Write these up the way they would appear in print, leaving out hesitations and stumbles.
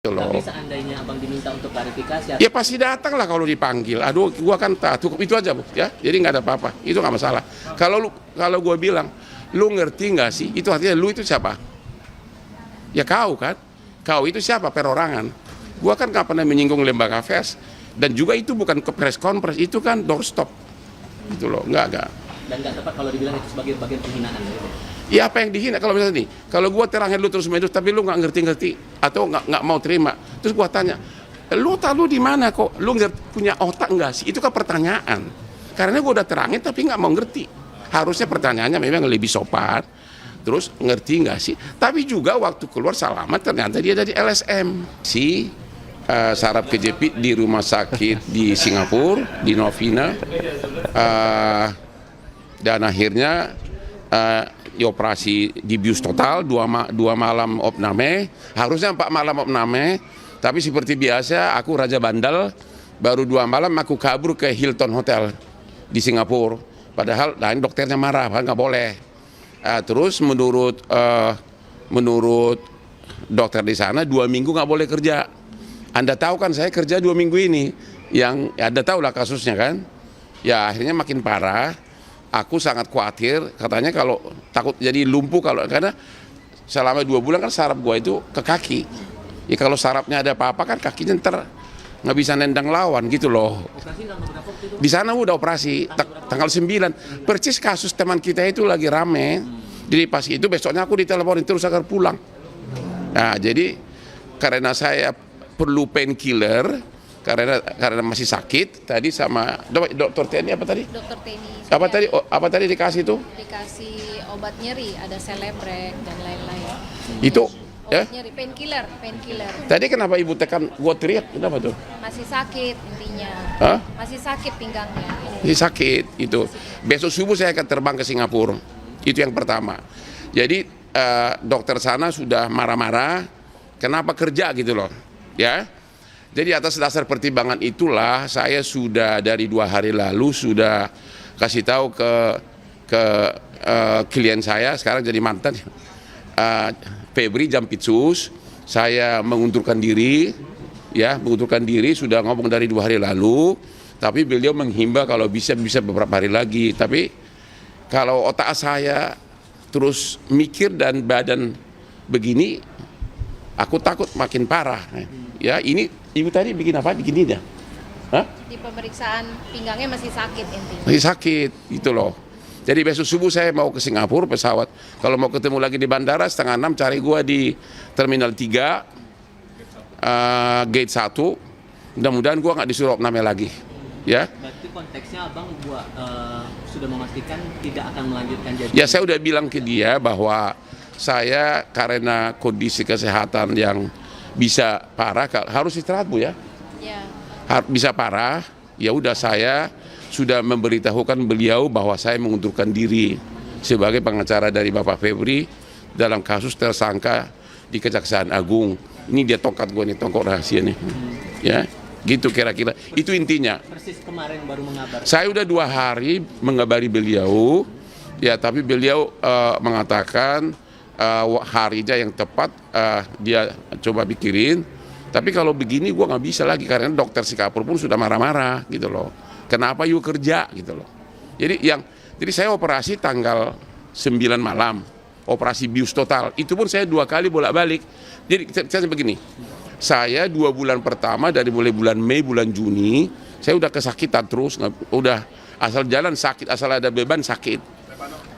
Tapi seandainya abang diminta untuk klarifikasi, ya pasti datang lah kalau dipanggil. Aduh, gua kan tak cukup itu aja, Bu, ya. Jadi nggak ada apa-apa, itu nggak masalah. Kalau gua bilang, lu ngerti nggak sih? Itu artinya lu itu siapa? Ya kau kan? Kau itu siapa? Perorangan. Gua kan nggak pernah menyinggung lembaga pers, dan juga itu bukan ke press conference, itu kan doorstop, gitu loh, nggak. Dan nggak tepat kalau dibilang itu sebagai bagian penghinaan. Ya apa yang dihina kalau misalnya nih, kalau gua terangin lu terus menerus tapi lu nggak ngerti atau nggak mau terima, terus gua tanya, lu tahu di mana kok, lu punya otak nggak sih? Itu kan pertanyaan. Karena gua udah terangin tapi nggak mau ngerti. Harusnya pertanyaannya memang lebih sopan. Terus ngerti nggak sih? Tapi juga waktu keluar salaman ternyata dia jadi LSM. Saraf kejepit di rumah sakit di Singapura, di Novena, dan akhirnya dioperasi, dibius total, dua malam opname, harusnya 4 malam opname, tapi seperti biasa aku raja bandel, baru 2 malam aku kabur ke Hilton Hotel di Singapura, padahal lain dokternya marah, kan nggak boleh. Terus menurut dokter di sana 2 minggu nggak boleh kerja. Anda tahu kan saya kerja 2 minggu ini, yang Anda tahu lah kasusnya kan, ya akhirnya makin parah. Aku sangat khawatir, katanya kalau takut jadi lumpuh karena selama 2 bulan kan saraf gua itu ke kaki. Ya kalau sarafnya ada apa-apa kan kakinya nggak bisa nendang lawan gitu loh. Di sana udah operasi tanggal 9. Persis kasus teman kita itu lagi rame. Jadi pas itu besoknya aku diteleponin terus agar pulang. Nah jadi karena saya perlu painkiller, karena masih sakit tadi sama dokter TNI apa tadi? Dokter TNI. Apa tadi dikasih itu? Dikasih obat nyeri, ada Celebrex dan lain-lain. Itu ya? Obat nyeri, painkiller. Tadi kenapa ibu tekan gua teriak? Kenapa tuh? Masih sakit intinya. Hah? Masih sakit pinggangnya. Ini sakit itu. Besok subuh saya akan terbang ke Singapura. Itu yang pertama. Jadi dokter sana sudah marah-marah. Kenapa kerja gitu loh, ya? Jadi atas dasar pertimbangan itulah saya sudah dari 2 hari lalu sudah kasih tahu ke klien saya sekarang jadi mantan Febri Jampitsus, saya mengundurkan diri, ya mengundurkan diri sudah ngomong dari 2 hari lalu, tapi beliau menghimbau kalau bisa beberapa hari lagi. Tapi kalau otak saya terus mikir dan badan begini, aku takut makin parah. Ya ini ibu tadi bikin apa? Bikin ini dah. Hah? Di pemeriksaan pinggangnya masih sakit intinya. Masih sakit, gitu loh. Jadi besok subuh saya mau ke Singapura pesawat. Kalau mau ketemu lagi di bandara 5:30 cari gua di Terminal 3, Gate 1. Mudah-mudahan gua nggak disuruh opname lagi. Ya. Berarti konteksnya abang sudah memastikan tidak akan melanjutkan jadi. Ya saya udah bilang ke dia bahwa saya karena kondisi kesehatan yang bisa parah harus istirahat, Bu, ya. Ya. Bisa parah, ya udah saya sudah memberitahukan beliau bahwa saya mengundurkan diri sebagai pengacara dari Bapak Febri dalam kasus tersangka di Kejaksaan Agung. Ini dia tongkat gue nih, tongkat rahasia nih. Ya, gitu kira-kira. Itu intinya. Persis kemarin baru mengabar. Saya udah 2 hari mengabari beliau, ya tapi beliau mengatakan harinya yang tepat dia coba pikirin. Tapi kalau begini gue nggak bisa lagi karena dokter Singapura pun sudah marah-marah gitu loh. Kenapa you kerja gitu loh. Jadi saya operasi tanggal 9 malam, operasi bius total. Itu pun saya 2 kali bolak-balik. Jadi saya begini, saya 2 bulan pertama dari mulai bulan Mei, bulan Juni, saya udah kesakitan terus, udah asal jalan sakit, asal ada beban sakit.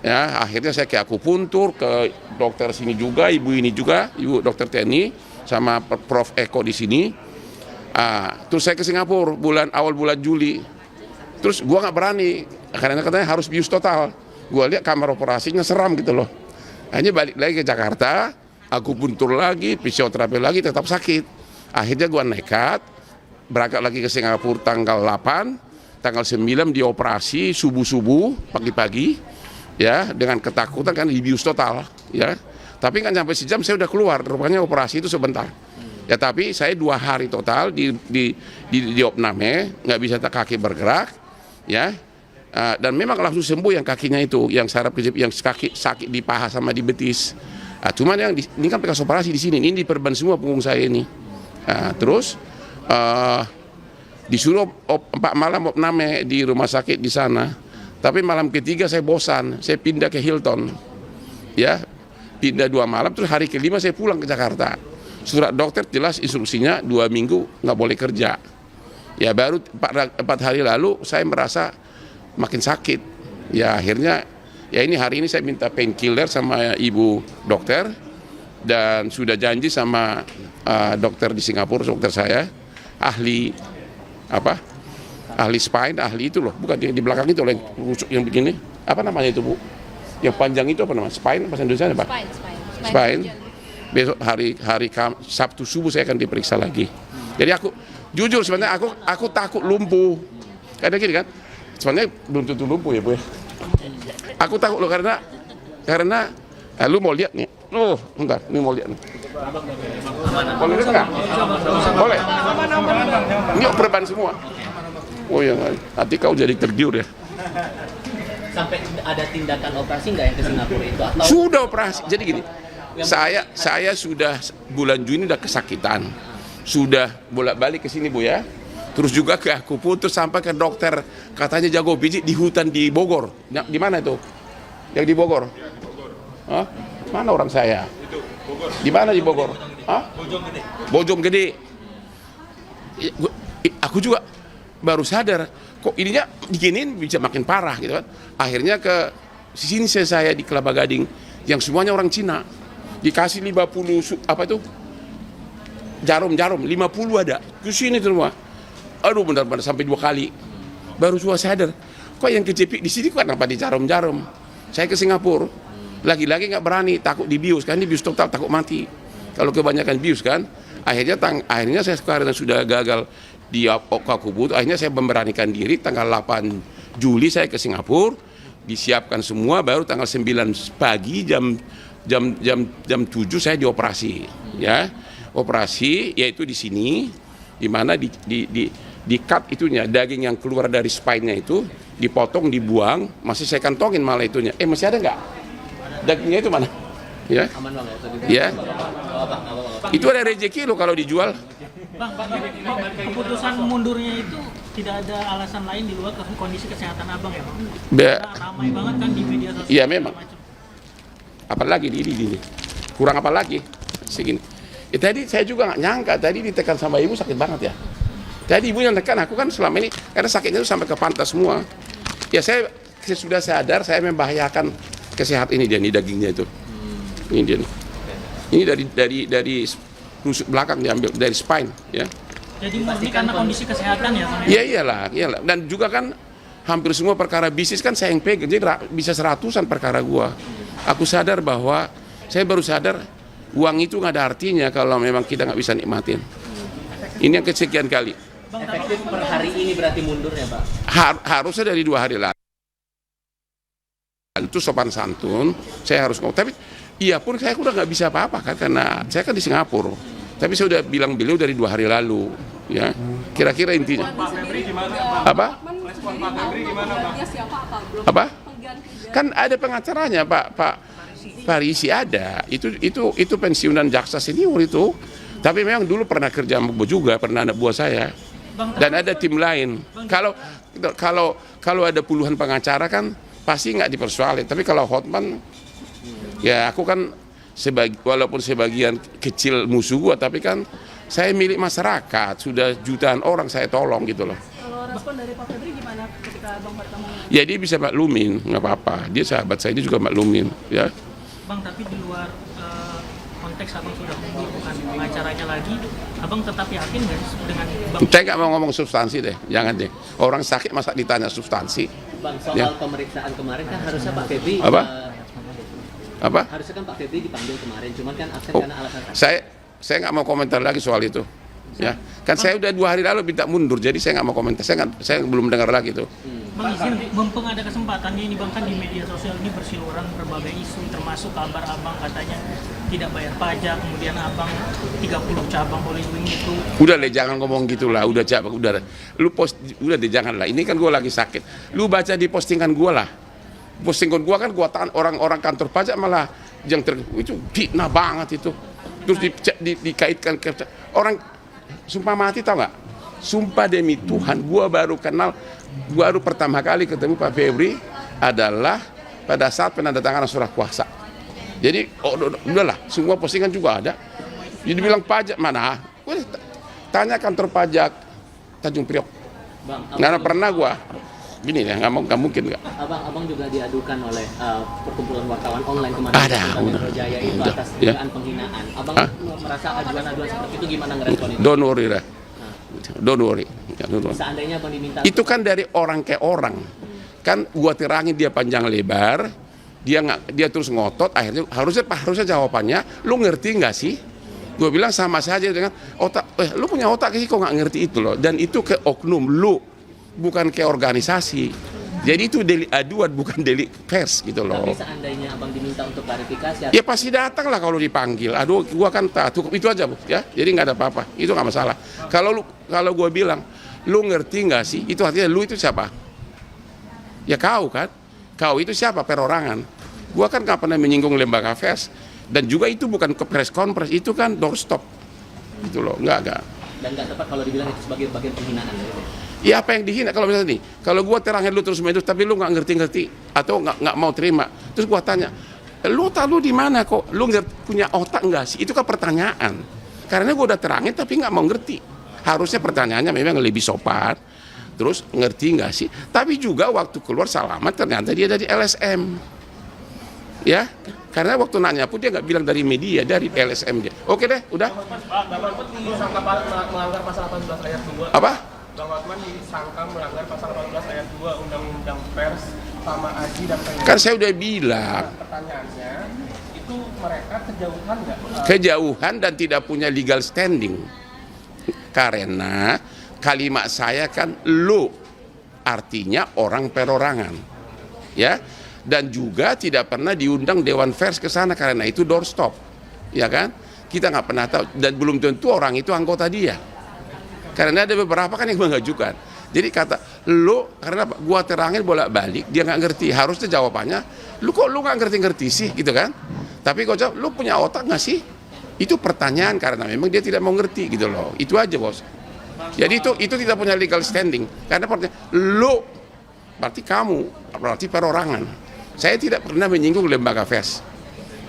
Ya, akhirnya saya ke akupuntur, ke dokter sini juga, ibu ini juga, ibu dokter TNI, sama Prof Eko di sini. Terus saya ke Singapura awal bulan Juli. Terus gua nggak berani karena katanya harus bius total. Gua lihat kamar operasinya seram gitu loh. Akhirnya balik lagi ke Jakarta, akupuntur lagi, fisioterapi lagi, tetap sakit. Akhirnya gua nekat berangkat lagi ke Singapura tanggal 8, tanggal 9 dioperasi subuh-subuh pagi-pagi. Ya, dengan ketakutan kan dibius total, ya. Tapi kan sampai sejam saya udah keluar, rupanya operasi itu sebentar. Ya tapi saya 2 hari total di opname, nggak bisa kaki bergerak, ya. Dan memang langsung sembuh yang kakinya itu, yang saraf kejepit, yang sakit di paha sama di betis. Cuman yang ini kan bekas operasi di sini, ini diperban semua punggung saya ini, Nah, terus disuruh 4 malam opname di rumah sakit di sana. Tapi malam ketiga saya bosan, saya pindah ke Hilton. Ya, pindah 2 malam, terus hari kelima saya pulang ke Jakarta. Surat dokter jelas instruksinya 2 minggu nggak boleh kerja. Ya baru 4 hari lalu saya merasa makin sakit. Ya akhirnya ya hari ini saya minta painkiller sama ibu dokter dan sudah janji sama dokter di Singapura, dokter saya ahli ahli spine, ahli itu loh, bukan di belakang itu loh, yang begini apa namanya itu Bu, yang panjang itu apa namanya, spine bahasa Indonesia apa? Spine. Besok hari Sabtu subuh saya akan diperiksa lagi. Jadi aku jujur sebenarnya aku takut lumpuh, kayak gini kan, sebenarnya belum tentu lumpuh ya Bu ya. Aku takut loh karena lu mau lihat nih, bentar, ini mau lihat nih. Boleh lihat nggak? Boleh. Ini perban semua. Oh ya, nanti kau jadi tergiur ya. Sampai ada tindakan operasi nggak yang ke Singapura itu? Atau Sudah operasi. Jadi gini, saya sudah bulan Juni udah kesakitan, sudah bolak-balik ke sini Bu ya. Terus juga ke aku putus sampai ke dokter katanya jago pijit di hutan di Bogor. Di mana itu? Yang di Bogor? Hah? Mana orang saya? Di mana di Bogor? Hah? Bojonggede. Aku juga baru sadar kok ininya diginin bisa makin parah gitu kan. Akhirnya ke sini saya di Kelapa Gading yang semuanya orang Cina. Dikasih 50 apa itu? Jarum 50 ada. Ke sini semua. Aduh benar-benar sampai 2 kali. Baru juga sadar. Kok yang kejepit di sini kok kenapa di jarum-jarum? Saya ke Singapura. Lagi-lagi nggak berani, takut dibius kan, dibius total takut mati. Kalau kebanyakan bius kan, akhirnya saya karena sudah gagal di Okakubut, akhirnya saya memberanikan diri tanggal 8 Juli saya ke Singapura, disiapkan semua, baru tanggal 9 pagi jam 7 saya dioperasi, ya operasi yaitu di sini, di mana di cut itunya daging yang keluar dari spine-nya itu dipotong, dibuang, masih saya kantongin malah itunya, masih ada nggak? Dagingnya itu mana? Ya. aman Bang Ya. Itu ada rezeki lo kalau dijual. Bang, keputusan mundurnya itu tidak ada alasan lain di luar kondisi kesehatan Abang ya Bang? Karena ramai banget kan di media sosial. Iya memang. Apalagi di ini. Kurang apa lagi? Segini. Tadi saya juga nggak nyangka tadi ditekan sama ibu sakit banget ya. Tadi ibu yang tekan aku kan selama ini karena sakitnya itu sampai ke pantat semua. Ya saya sudah sadar saya membahayakan kesehatan ini dia nih dagingnya itu. Ini dia nih. Ini dari rusuk belakang diambil dari spine ya. Jadi murni karena kondisi kesehatan ya Bang? Iya iyalah. Dan juga kan hampir semua perkara bisnis kan saya yang pegang. Jadi bisa 100-an perkara gua. Aku sadar bahwa saya baru sadar uang itu nggak ada artinya kalau memang kita nggak bisa nikmatin. Ini yang kesekian kali. efektif per hari ini berarti mundur ya Pak? Harusnya dari 2 hari lalu. Itu sopan santun, saya harus ngomong. Tapi iya pun saya udah nggak bisa apa-apa kan karena saya kan di Singapura. Tapi saya udah bilang beliau dari 2 hari lalu, ya. Kira-kira intinya. Apa? Apa? Kan ada pengacaranya Pak Parisi ada. Itu pensiunan jaksa senior itu. Tapi memang dulu pernah kerja sama gua juga, pernah anak buah saya. Dan ada tim lain. Kalau ada puluhan pengacara kan pasti nggak dipersoalin. Tapi kalau Hotman, ya aku kan walaupun sebagian kecil musuh gua, tapi kan saya milik masyarakat. Sudah jutaan orang saya tolong gitu loh. Kalau respon dari Pak Febri gimana ketika Bang bertemu? Ya dia bisa maklumin, nggak apa-apa. Dia sahabat saya, dia juga maklumin. Ya. Bang, tapi di luar konteks Abang sudah mundur bukan pengacaranya lagi, Abang tetap yakin nggak dengan Bang? Saya nggak mau ngomong substansi deh, jangan deh. Orang sakit masa ditanya substansi. Bang, soal Ya. pemeriksaan kemarin kan harusnya Pak Febri Apa? harusnya kan Pak Febri dipanggil kemarin, cuman kan absen Oh, karena alasan saya nggak mau komentar lagi soal itu. Ya, kan saya udah 2 hari lalu minta mundur, jadi saya nggak mau komentar. Saya belum dengar lagi tuh. Bang izin, mumpung ada kesempatannya ini Bang, kan di media sosial ini berseliweran berbagai isu, termasuk kabar Abang katanya tidak bayar pajak, kemudian Abang 30 cabang Holy Wing itu. Udah deh, jangan ngomong gitulah. Udah lu udah deh, jangan lah. Ini kan gue lagi sakit. Lu baca di postingan gue lah. Postingan gue kan gue tahan orang-orang kantor pajak malah yang itu fitnah banget itu. Terus dikaitkan ke orang sumpah mati tau nggak? Sumpah demi Tuhan, gua baru pertama kali ketemu Pak Febri adalah pada saat penandatanganan surat kuasa. Jadi udahlah, semua postingan juga ada. Jadi bilang pajak mana? Boleh tanya kantor pajak Tanjung Priok. Bang, Nggak pernah gua. Gini ya, nggak mungkin nggak. Abang juga diadukan oleh perkumpulan wartawan online kemarin. Ada, Metro Jaya itu udah, atas ya. dugaan penghinaan. Abang merasa aduan-aduan seperti itu gimana ngerespon itu? Don't worry lah. Don't worry. Ya, don't worry. Seandainya abang diminta Itu kan dari orang ke orang. Kan gua terangin dia panjang lebar, dia terus ngotot, akhirnya harusnya jawabannya, lu ngerti nggak sih? Gue bilang sama saja dengan otak, lu punya otak sih kok nggak ngerti itu loh. Dan itu ke oknum lu, bukan ke organisasi. Jadi itu delik aduan, bukan delik pers gitu loh. Tapi seandainya abang diminta untuk klarifikasi, Ya pasti datang lah kalau dipanggil. Aduh, gua kan tak cukup itu aja bu, ya. Jadi nggak ada apa-apa, itu nggak masalah. Kalau gua bilang, lu ngerti nggak sih? Itu artinya lu itu siapa? Ya kau kan? Kau itu siapa? Perorangan. Gua kan nggak pernah menyinggung lembaga pers. Dan juga itu bukan ke press conference, itu kan doorstop. Gitu loh, enggak. dan nggak tepat kalau dibilang itu sebagai bagian penghinaan. Gitu. Ya apa yang dihina kalau misalnya nih, kalau gua terangin lu terus main tapi lu nggak ngerti atau nggak mau terima, terus gua tanya, lu tahu di mana kok, lu punya otak nggak sih? Itu kan pertanyaan. Karena gua udah terangin tapi nggak mau ngerti. Harusnya pertanyaannya memang lebih sopan. Terus ngerti nggak sih? Tapi juga waktu keluar salaman ternyata dia dari LSM. Ya, karena waktu nanya pun dia nggak bilang dari media, dari LSM dia. Oke deh, udah. Bang Hotman disangka melanggar pasal 18 ayat 2. Apa? Bang Hotman disangka melanggar pasal 18 ayat 2 Undang-Undang Pers sama Aji dan Pengadilan. Kan saya udah bilang. Pertanyaannya, itu mereka kejauhan nggak? Kejauhan dan tidak punya legal standing. Karena kalimat saya kan lu, artinya orang perorangan. Ya. Dan juga tidak pernah diundang Dewan Pers ke sana karena itu doorstop, ya kan? Kita nggak pernah tahu dan belum tentu orang itu anggota dia. Karena ada beberapa kan yang mengajukan. Jadi kata lu karena gua terangin bolak-balik dia nggak ngerti. Harusnya jawabannya, lu kok lu nggak ngerti-ngerti sih, gitu kan? Tapi kok jawab, lu punya otak nggak sih? Itu pertanyaan karena memang dia tidak mau ngerti gitu loh. Itu aja bos. Jadi itu tidak punya legal standing karena lu berarti kamu berarti perorangan. Saya tidak pernah menyinggung lembaga pers.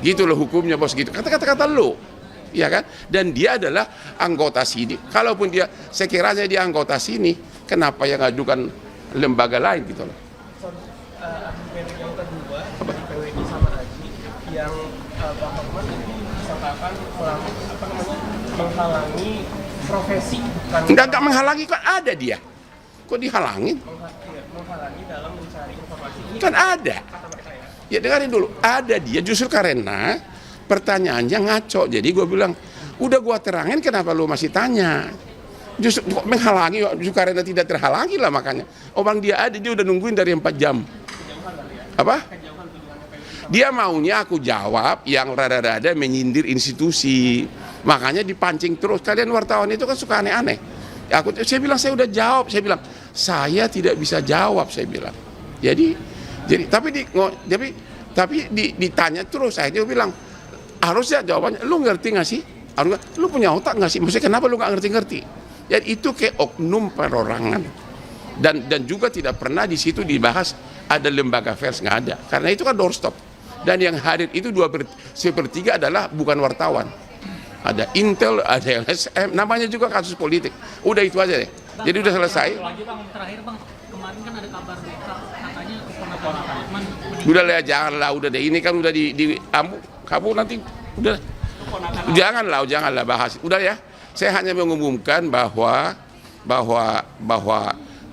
Gitu loh hukumnya bos gitu. Kata-kata lo. Ya kan? Dan dia adalah anggota sini. Kalaupun dia sekiranya dia anggota sini, kenapa yang ngajukan lembaga lain gitu loh. Argumen yang kedua di PWI sama Aji yang Bang Hotman itu disangkakan menghalangi profesi bukan Enggak menghalangi, kan ada dia. Kok dihalangin? menghalangi dalam mencari informasi. Ini Kan ada. kata mereka ya. Ya dengarin dulu, ada dia justru karena pertanyaannya ngaco. Jadi gue bilang, udah gue terangin kenapa lu masih tanya? Justru kok menghalangi, justru karena tidak terhalangi lah makanya. Orang dia ada, dia udah nungguin dari 4 jam. Apa? Dia maunya aku jawab yang rada-rada menyindir institusi. Makanya dipancing terus. Kalian wartawan itu kan suka aneh-aneh. Saya bilang saya udah jawab. Saya bilang saya tidak bisa jawab. Saya bilang. Jadi tapi ditanya terus. Saya juga bilang harusnya jawabannya. Lu ngerti nggak sih? Harusnya, lu punya otak nggak sih? Maksudnya kenapa lu nggak ngerti-ngerti? Jadi itu kayak oknum perorangan. Dan juga tidak pernah di situ dibahas ada lembaga pers, nggak ada. Karena itu kan doorstop. Dan yang hadir itu 2/3 adalah bukan wartawan. Ada Intel, ada LSM, namanya juga kasus politik. Udah itu aja deh. Jadi udah selesai. Lagi bang, terakhir bang, kemarin kan ada kabar berita katanya keponakan Bang Hotman Udah lah, janganlah, udah deh. Ini kan udah di kamu nanti udah. Janganlah bahas. Udah ya. Saya hanya mengumumkan bahwa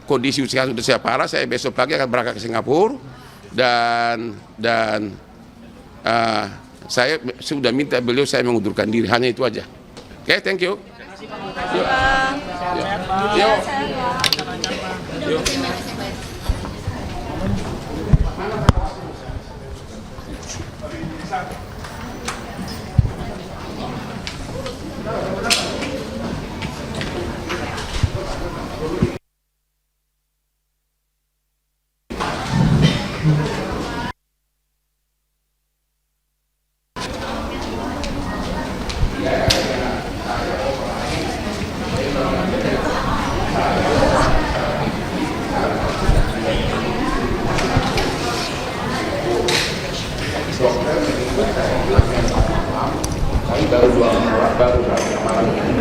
kondisi usia sudah saya parah. Saya besok pagi akan berangkat ke Singapura dan saya sudah minta beliau saya mengundurkan diri, hanya itu aja. Oke, thank you. baru 2 orang, baru malam ini.